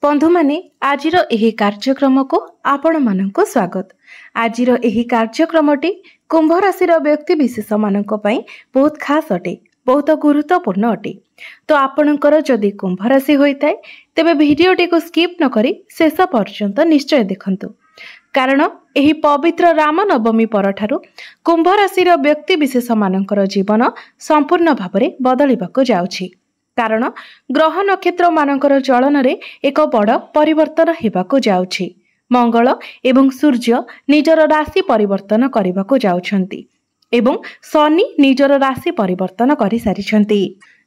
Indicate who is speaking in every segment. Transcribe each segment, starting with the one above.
Speaker 1: बंधु माने आजिर एही कार्यक्रम को आपण मानक स्वागत। आजिर एही कार्यक्रमटी कुंभ राशि व्यक्ति विशेष मानक पई बहुत खास अटे, बहुत गुरुत्वपूर्ण अटे। तो आपणकर जदि कुंभ राशि होइताय तेबे भिडियोटी को स्किप न करी शेष पर्यंत निश्चय देखंतु, कारण एही पवित्र राम नवमी परठारु कुंभ राशि व्यक्ति विशेष मानकर जीवन संपूर्ण भाबरे बदलिबाको जाउछि। कारण ग्रह नक्षत्र मानकर चलन रे एक बड़ परिवर्तन हेबाको जाउछि। मंगल एवं सूर्य निजर राशि परिवर्तन करबाको जाउछंती एवं शनि निजर राशि परिवर्तन करि सारिछंती,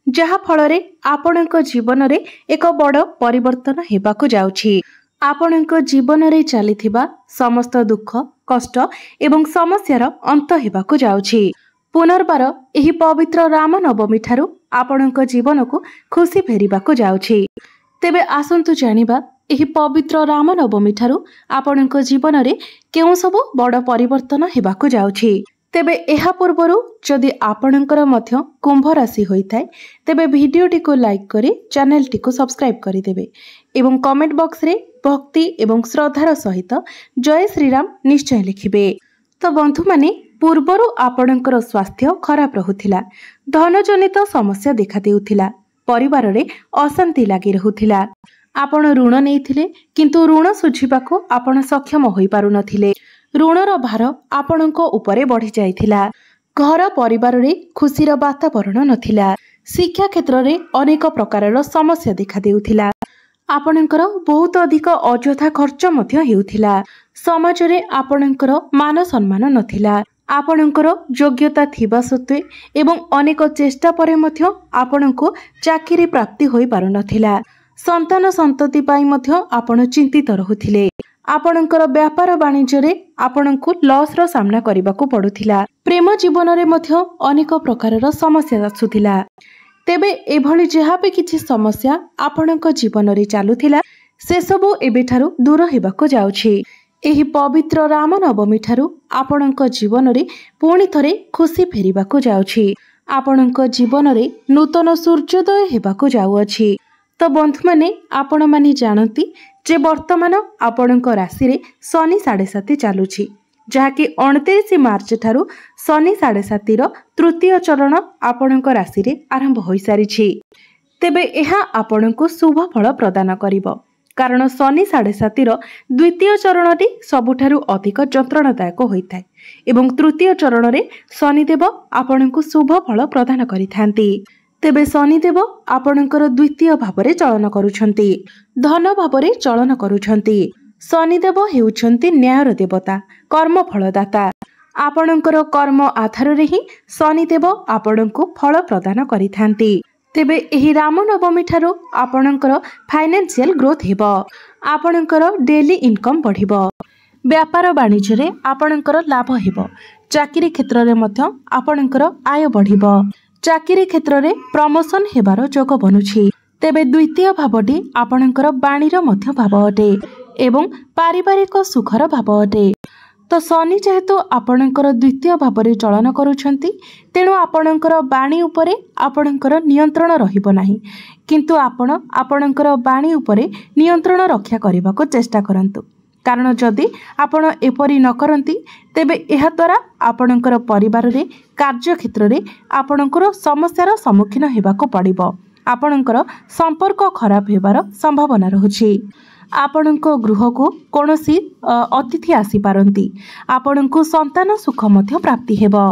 Speaker 1: जहा फल रे आपणक जीवन रे एक बड़ परिवर्तन हेबाको जाउछि। आपणक जीवन रे चलिथिबा समस्त दुख कष्ट एवं समस्यार अंत हेबाको जाउछि। पुनर्बार एही पवित्र राम नवमी ठारू आपणक जीवन को खुशी फेरिबाको जाउछि। तेबे आसंतु जानिबा एही पवित्र राम नवमी ठारू आपणक जीवन रे केउ सब बड़ परिवर्तन हेबाको जाउछि। तेबे एहा पूर्वरु जदि आपणकर मध्य कुंभ राशि होइथाय तेबे भिडियोटी को लाइक करी चैनल टी को सब्सक्राइब करि देबे एवं कमेंट बॉक्स रे भक्ति एवं श्रद्धार सहित जय श्री राम निश्चय लिखिबे। तो बंधु माने पूर्वरु आपणकर स्वास्थ्य खराब रहुथिला, धन जनित समस्या देखा देउथिला, परिवार रे अशांति लागि रहुथिला। आपण ऋण नेइथिले किंतु ऋण सुझिबाको आपण सक्षम होई पारु नथिले। ऋणर भार आपणको उपरे बढ़ी जाइथिला। घर परिवार रे खुशीर वातावरण नथिला। शिक्षा क्षेत्र रे अनेक प्रकारर समस्या देखा देउथिला। आपणकर बहुत अधिक अଯଥା खर्च मध्य हेउथिला। समाज रे आपणकर मान सम्मान नथिला। आपणकर योग्यता थिबा सत्वे एवं अनेक चेष्टा परे मध्य आपणको चाकरी प्राप्ति होई पारु नथिला। संतान संतति पाई मध्य आपण चिंतित रहुथिले। आपणकर व्यापार वाणिज्य रे आपणको लॉस रो सामना करबाको पडुथिला। प्रेम जीवन रे मध्य अनेक प्रकारर समस्या आसुथिला। तेबे एभली जहा पे किछि समस्या आपणक जीवन रे चालुथिला से सबु एबेठारु दूर हेबाको जाउछि। एही पवित्र राम नवमी ठारू आपणक जीवन रे पुणी थरे खुशी फेरिबाको जाउछि। आपणक जीवन रे नूतन सूर्योदय हेबाको जाउअछि। तो बंधु माने आपण माने जानती जे वर्तमान आपणक राशि रे शनि 7.5 चालुछि, जहाँकि 29 मार्च ठारू शनि 7.5 रो तृतीय चरण आपणक राशि रे आरंभ होई सारिछि। तेबे एहा आपणको शुभ फल प्रदान करिवो, कारण शनि 7.5 रो द्वितीय चरणटी सबुठारु अधिक यंत्रणादायक होइथाय एवं तृतीय चरण रे शनिदेव आपणको शुभ फल प्रदान करिथांती। तेबे शनिदेव आपणकर द्वितीय भावरे चलन करूछंती, धन भावरे चलन करूछंती। शनिदेव हेउछंती न्यायर देवता, कर्म फलदाता। आपणकर कर्म आधार रे ही शनिदेव आपणको फल प्रदान करिथांती। तेबे एही राम नवमी ठारू आपणकर फाइनेंशियल ग्रोथ हेबो, आपणकर डेली इनकम बढ़िबो, व्यापार वाणिज्य रे आपणकर लाभ हेबो, चाकरी क्षेत्र रे मध्य आपणकर आय बढ़िबो, चाकरी क्षेत्र रे प्रमोशन हेबार जोग बनुछि। तेबे द्वितीय भावटी आपणकर वाणीर मध्य भाव अटे एवं पारिवारिक सुखर भाव अटे। तो शनि जेहेतु आपणकर द्वितीय भावरे चलन करूछंती, तेणु आपणकर वाणी उपरे आपणकर नियंत्रण रहिबो नाही, किंतु आपण आपणकर वाणी उपरे नियंत्रण रक्षा करबाको चेष्टा करंतु। कारण जदि आपण एपरि न करंती तेबे एहा द्वारा आपणकर परिवार रे कार्य क्षेत्र रे आपणकर समस्यार सम्मुखीन हेबाको पड़िबो। आपणकर संपर्क खराब हेबार संभावना रहुछि। आपणक गृह को कोनोसी अतिथि आसी पारंती। आपणको संतान सुख मध्य प्राप्ति हेबो।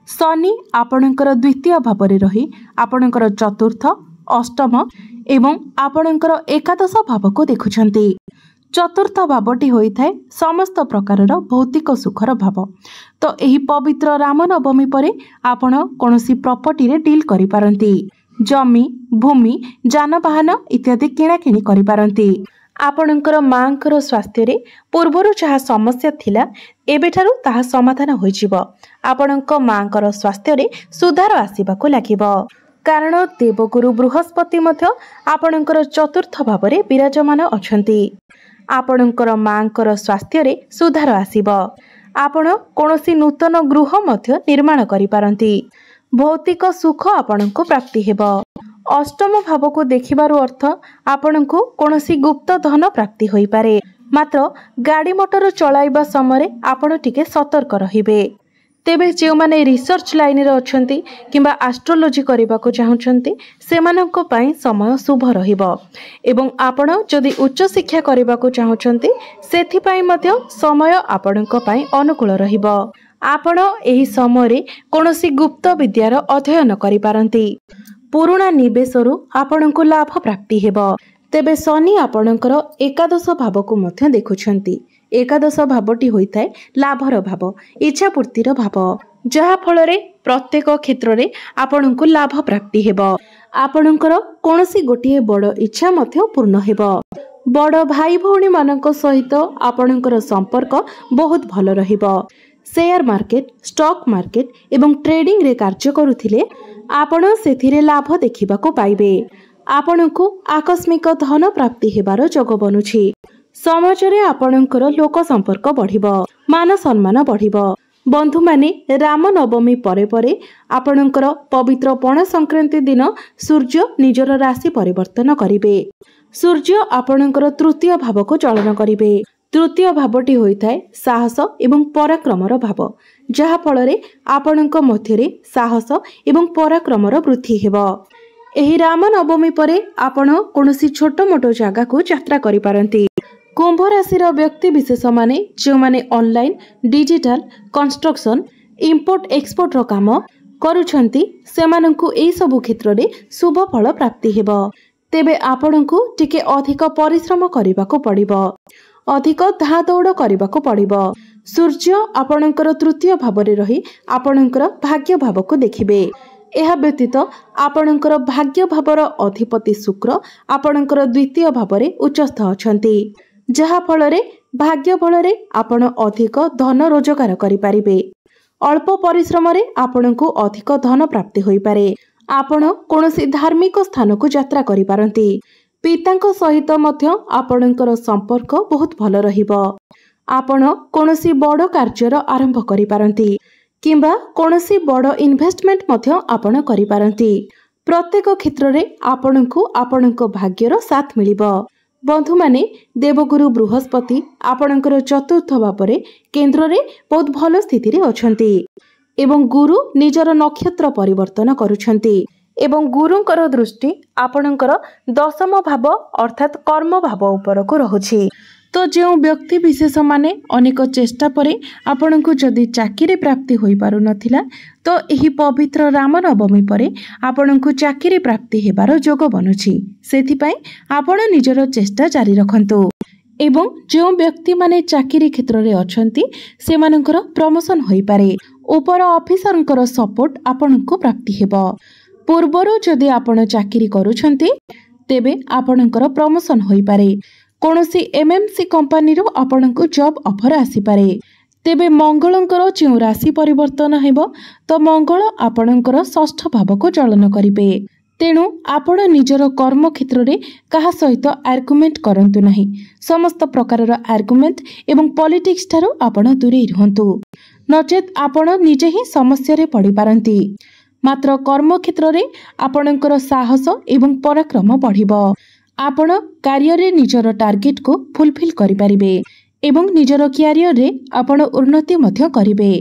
Speaker 1: शनि आपणकर द्वितीय भावरे रही आपणकर चतुर्थ अष्टम एवं आपणकर एकादश भाव को देखुछंती। चतुर्थ भावटी होइथाय समस्त प्रकारर भौतिक सुखर भाव। तो एही पवित्र राम नवमी परे आपण कोनोसी प्रॉपर्टी रे डील करि पारंती। जमी भूमि जानवाहन इत्यादि किणा किणी करि पारंती। आपणकर मांकर स्वास्थ्य रे पूर्वरु जहा समस्या थिला एबेठारु ताहा समाधान होई जिवो। आपणक मांकर स्वास्थ्य रे सुधार आसीबाको लागिवो, कारण देवगुरु बृहस्पति मध्य आपणकर चतुर्थ भावरे विराजमान अछंती। आपणकर मांकर स्वास्थ्य रे सुधार आसीबो। आपण कोनोसी नूतन गृह मध्य निर्माण करि पारंती। भौतिक सुख आपणको प्राप्ति हेबो। अष्टम भाव को देखिबारु अर्थ आपणको कोनोसी गुप्त धन प्राप्ति होई पारे। मात्र गाड़ी मोटर चलाइबा समय आपण टिके सतर्क रहिबे। तेबे जे माने रिसर्च लाइन रे अछंती किंबा एस्ट्रोलॉजी करबा को चाहुचंती सेमानंको पई समय शुभ रहिबो एवं आपण जदि उच्च शिक्षा करबा को चाहुचंती सेथि पई मध्य समय आपणको पई अनुकूल रहिबो। आपण एही समय रे कोनोसी गुप्त विद्यार अध्ययन करि पारंती। पुराना निवेशरु आपणको लाभ प्राप्ति हेबो। तेबे शनि आपणकर एकादश भाव को मध्य देखुछंती। एकादश भावटी होइथाय लाभर भाव, इच्छा पूर्तिर भाव, जहा फलरे प्रत्येक क्षेत्र रे आपणको लाभ प्राप्ति हेबो। आपणकर कोनोसी गोटिए बड़ इच्छा मध्य पूर्ण हेबो। बड़ भाई भौणी मानक सहित आपणकर संपर्क बहुत भल रहिबो। शेयर मार्केट, स्टॉक मार्केट एवं ट्रेडिंग रे कार्य करुथिले आपण सेथिरे लाभ देखिबाको पाइबे। आपणको आकस्मिक धन प्राप्ति हेबार जोग बनुछि। समाज रे आपणकर लोक संपर्क बढ़िबो, मान सम्मान बढ़िबो। बंधु माने राम नवमी परे परे आपणकर पवित्र पणा संक्रांति दिन सूर्य निजर राशि परिवर्तन करिवे। सूर्य आपणकर तृतीय भाव को चलन करिवे। तृतीय भावटी होइथाय साहस एवं पराक्रमर भाव, जहा फलरे आपणक मध्यरे साहस एवं पराक्रमर वृद्धि हेबो। एही राम नवमी परे आपण कोनोसी छोट मोटो जगह को यात्रा करि पारंती। कुंभ राशि व्यक्ति विशेष माने जो माने online digital construction import export रो काम करूछंती सेमानंकु एई सब क्षेत्र रे शुभ फल प्राप्ति हेबो। तेबे आपणंकु टिके अधिक परिश्रम करिबाको पड़िबो, अधिक धा दौड़ करिबाको पड़िबो। सूर्य आपणंकर तृतीय भाव रे रही आपणंकर भाग्य भाव को देखिबे। एहा व्यतीत आपणंकर भाग्य भावर अधिपति शुक्र आपणंकर द्वितीय भाव रे उच्चस्थ अछंती, जहा फलरे भाग्य फलरे आपण अधिक धन रोजगार करि पारिबे। अल्प परिश्रम रे आपणको अधिक धन प्राप्ति होई पारे। आपण कोनोसी धार्मिक स्थान को यात्रा करि पारंती। पितांक सहित मध्य आपणकर संपर्क बहुत भल रहिबो। आपण कोनोसी बड़ कार्यर आरंभ करि पारंती किंबा कोनोसी बड़ इन्वेस्टमेंट मध्य आपण करि पारंती। प्रत्येक क्षेत्र रे आपणको आपणको भाग्यर साथ मिलिबो। बंधु माने देवगुरु बृहस्पति आपणकर चतुर्थ भाव केन्द्र रे बहुत भल स्थिति रे अछंती एवं गुरु निजर नक्षत्र परिवर्तन करुछंती एवं गुरुंकर दृष्टि आपणकर दशम भाव अर्थात कर्म भाव उपर को रहुछि। तो जो व्यक्ति विशेष माने अनेक चेष्टा परे आपणको जदि चाकरी प्राप्ति होई पारु नथिला तो एही पवित्र राम नवमी परे आपणको चाकरी प्राप्ति हेबार जोग बनुछि। सेथि पई आपण निजर चेष्टा जारी रखंतु एवं जो व्यक्ति माने चाकरी क्षेत्र रे अछंती सेमानकर प्रमोशन होई पारे। ऊपर ऑफिसरंकर सपोर्ट आपणको प्राप्ति हेबो। पूर्वरु जदि आपण चाकरी करूछंती तेबे आपणकर प्रमोशन होई पारे। कोनोसी एमएमसी कंपनी रो आपणको जॉब ऑफर आसी पारे। तेबे मंगलंकर जो राशि परिवर्तन हेबो तो मंगल आपणकर षष्ठ भाव को चलन करिवे। तेणु आपण निजर कर्म क्षेत्र रे कहा सहित आर्गुमेंट करंतु नाही। समस्त प्रकार रो आर्गुमेंट एवं पॉलिटिक्स ठारो आपण दूरे रहंतु, नचेत आपण निजे ही समस्या रे पड़ी पारंती। मात्र कर्म क्षेत्र रे आपणकर साहस एवं पराक्रम बढ़िबो। आपण कार्य रे निजर टार्गेट को फुलफिल करि पारिबे एवं निजर क्यारियर रे आपण उन्नति मध्य करिबे।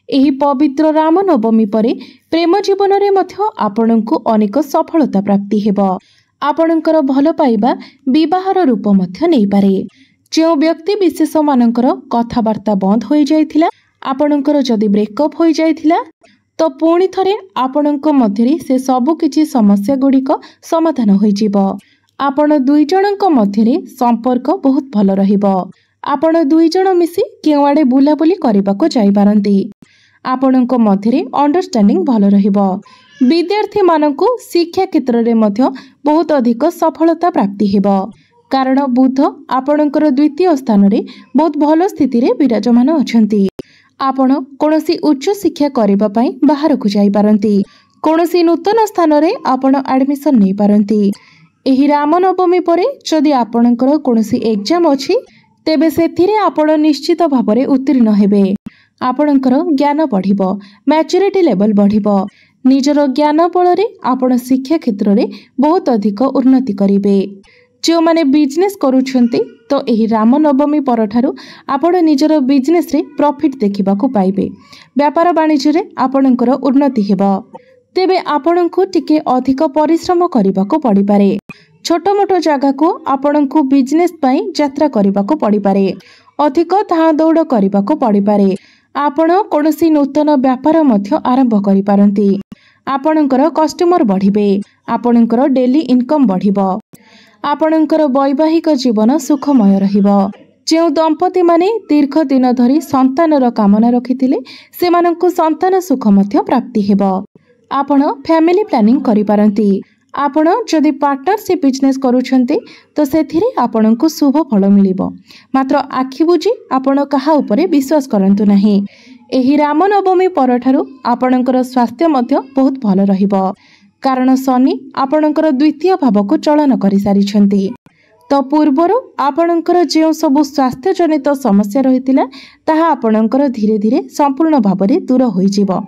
Speaker 1: एही पवित्र राम नवमी परे प्रेम जीवन रे मध्य आपणको अनेक सफलता प्राप्ति हेबो। आपणकर भल पाइबा विवाहर रूप मध्य नै पारे। जो व्यक्ति विशेष मानकर कथावार्ता बंद होई जाइथिला, आपणकर जदि ब्रेकअप होई जाइथिला तो पुणी थरे आपणको मध्यरे से सब किछि समस्या गुड़िक समाधान होई जिवो। आपण दुई जनक मध्यरे संपर्क बहुत भल रहिबो। आपण दुई जन मिसी केवाडे बुलाबुली करबाको जाई पारंती। आपणको मध्यरे अंडरस्टैंडिंग भल रहिबो। विद्यार्थी मानकु शिक्षा क्षेत्र रे मध्य बहुत अधिक सफलता प्राप्ति हेबो, कारण बुध आपणकर द्वितीय स्थान रे बहुत भल स्थिति रे विराजमान अछंती। आपण कोनोसी उच्च शिक्षा करबा पई बाहर को जाई पारंती। कोनोसी नूतन स्थान रे आपण एडमिशन नै पारंती। एही राम नवमी परे जदि आपणकर कोनोसी एग्जाम अछि तेबे सेथिरे आपण निश्चित भाबरे उत्तीर्ण हेबे। आपणकर ज्ञान बढ़िबो, मैच्योरिटी लेवल बढ़िबो। निजर ज्ञान बल आपण शिक्षा क्षेत्र में बहुत अधिक उन्नति करेंगे। जो माने बिजनेस करूछंती तो यही रामनवमी परठारु आपण निजर बिजनेस रे प्रॉफिट देखा पाइबे। व्यापार वाणिज्य रे आपणकर उन्नति हेबो। तेबे आपणको टिके अधिक परिश्रम करने को पड़ी पारे। छोट मोट जगह को आपणको बिजनेस पई यात्रा करने को पड़ी पारे। अधिक धाँ दौड़ करने को पड़ी पारे। आपण कोनोसी नूतन व्यापार मध्य आरंभ करि पारंती। आपणकर कस्टमर बढ़िबे। आपणकर डेली इनकम बढ़िबो। आपणकर वैवाहिक जीवन सुखमय रहिबो। जो दंपति माने दीर्घ दिन धरी संतानर कामना रखिथिले सेमानंकु संतान सुख मध्य प्राप्ति हेबो। आपण फैमिली प्लानिंग करि पारंती। आपण जदि पार्टनरशिप बिजनेस करूछंती तो सेथिरे आपणंकु शुभ फल मिलिबो। मात्र आखि बुझी आपण कहा उपरे विश्वास करंतु नाही। एही रामनवमी परठारु आपणकर स्वास्थ्य मध्य बहुत भल रहिबो। कारण शनि आपणकर द्वितीय भाव को चलन करि सारिछंती। तो पूर्वर आपणकर जो सब स्वास्थ्य जनित समस्या रहितिला ताहा आपणकर धीरे धीरे संपूर्ण भाव में दूर होइजिबो।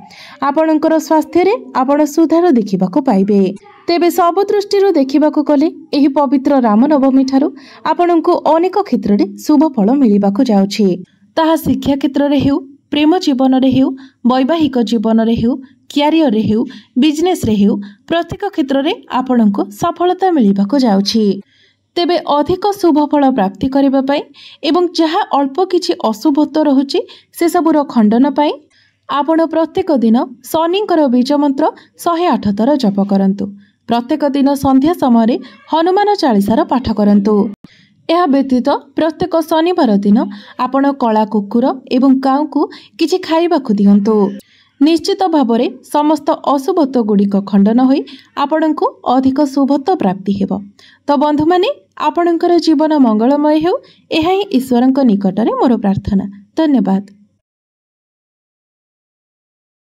Speaker 1: आपणकर स्वास्थ्य रे आपण सुधार देखिबाको पाइबे। तेबे सब दृष्टि देखिबाको गले एही पवित्र रामनवमी ठारू आपणको अनेक क्षेत्र में शुभ फल मिलिबाको जाउछि। ताहा शिक्षा क्षेत्र रे हेउ, प्रेम जीवन रे हेउ, वैवाहिक जीवन रे हेउ, क्यारियर रे हेउ, बिजनेस रे हेउ, प्रत्येक क्षेत्र में आपणको सफलता मिलिबाको जाउछि। तेबे अधिक शुभ फल प्राप्ति करबा पई एवं जहाँ अल्प किछि अशुभत्व रहुछि से सबुर खंडन पाई आपण प्रत्येक दिन शनिंकर बीज मंत्र 108 थर जप करंतु। प्रत्येक दिन संध्या समय हनुमान चालीसार पाठ करंतु। यह व्यतीत प्रत्येक शनिवार दिन आपण कला कुकुर एवं गाँव को किछि खाइबाकु दियंतु। निश्चित भाव में समस्त अशुभत्व गुड़िक खंडन होई आपणको अधिक शुभत्व प्राप्ति हेबो। तो बंधु माने आपणकर जीवन मंगलमय हेउ, एहा ही ईश्वरଙ୍କ निकटरे मोर प्रार्थना। धन्यवाद।